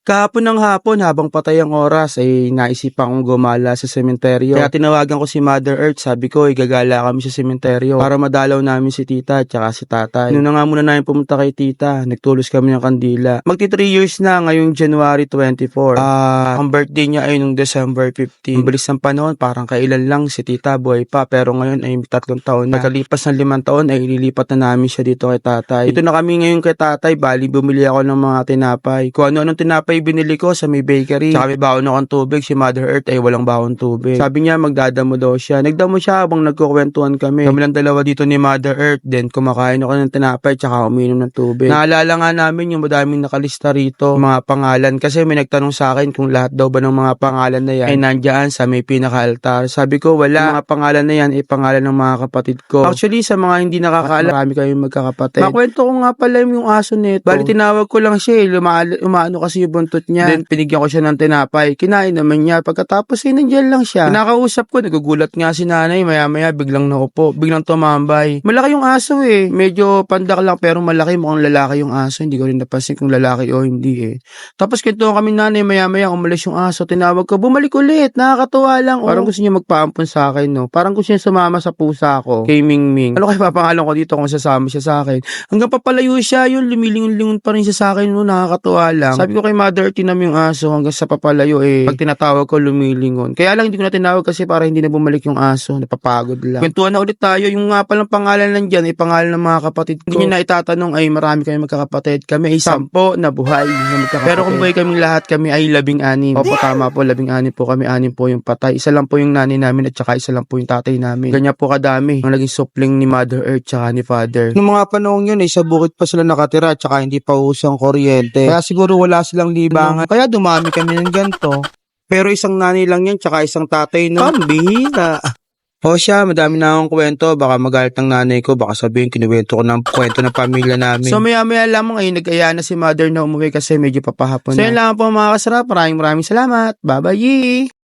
Kahapon ng hapon habang patay ang oras ay naisipan kong gumala sa sementeryo. Kaya tinawagan ko si Mother Earth, sabi ko gagala kami sa sementeryo para madalaw namin si tita at saka si tatay. Noon na nga muna namin pumunta kay tita, nagtulos kami ng kandila. Magti 3 years na ngayong January 24. Ang birthday niya ay nung December 15. Ang bilis ng panahon, parang kailan lang si tita buhay pa, pero ngayon ay 3 taon na. Pagkalipas ng 5 taon ay ililipat na namin siya dito kay tatay. Dito na kami ngayon kay tatay, bali bumili ako ng mga tinapay. Kung ano-anong tinapay binili ko sa may bakery. Saka may baon akong tubig. Si Mother Earth ay walang baon tubig. Sabi niya magdadamo daw siya. Nagdamo siya habang nagkukwentuhan kami. Kami lang dalawa dito ni Mother Earth. Then kumakain ako ng tinapay tsaka uminom ng tubig. Naalala nga namin yung madaming nakalista rito. Mga pangalan. Kasi may nagtanong sa akin kung lahat daw ba ng mga pangalan na yan ay nandyan sa may pinaka-altar. Sabi ko wala. Mga pangalan na yan ay pangalan ng mga kapatid ko. Actually sa mga hindi nakakaalam, marami kayong magkakapatid. Makwento ko nga pala yung aso nito. Bali tinawag ko lang siya. Umaano kasi yung buntot niya. Then pinigyan ko siya ng tinapay. Kinain naman niya. Pagkatapos ay nandiyan lang siya. Kinakausap ko, nagugulat nga si nanay. Maya-maya biglang naupo. Biglang tumambay. Malaki yung aso eh. Medyo pandak lang pero malaki. Mukhang lalaki yung aso. Hindi ko rin napansin kung lalaki o hindi eh. Tapos kwentuhan kami nanay. Maya-maya umalis yung aso. Tinawag ko, bumalik ulit. Nakakatuwa lang. Parang gusto niya magpaampon sa akin no. Parang gusto niya sumama sa pusa ko. Kay Mingming. Ano kaya papangalan ko dito kung sasama siya sa akin? Hanggang papalayo siya yun. Lumilingon-lingon pa rin siya sa akin no. Nakakatuwa lang. Sabi ko kay Mother Earth yung aso hanggang sa papalayo eh. Pag tinatawag ko lumilingon. Kaya lang hindi ko na tinawag kasi para hindi na bumalik yung aso. Napapagod lang. Kwentuhan na ulit tayo. Yung nga palang pangalan nandyan ay pangalan ng mga kapatid ko. Hindi nyo na itatanong ay marami kami magkakapatid. Kami ay 10 na buhay na magkakapatid. Pero kung buhay kaming lahat kami ay 16. Opo tama po 16 po kami. 6 po yung patay. Isa lang po yung nanay namin at saka isa lang po yung tatay namin. Ganyan po kadami ang naging supling ni Mother Earth tsaka ni Father. Noong mga panahon yun ay sa bukid pa sila nakatira at saka hindi pa usang kuryente. Kaya siguro wala silang libangan. Kaya dumami kami ng ganito. Pero isang nanay lang yan, tsaka isang tatay no. Pambihira. O siya, madami na akong kwento. Baka magalit ng nanay ko. Baka sabihin, kinuwento ko ng kwento ng pamilya namin. So maya-maya lamang ay nag-aya na si Mother na umuwi kasi medyo papahapon na. So yun lang po mga kasarap. Maraming salamat. Bye-bye.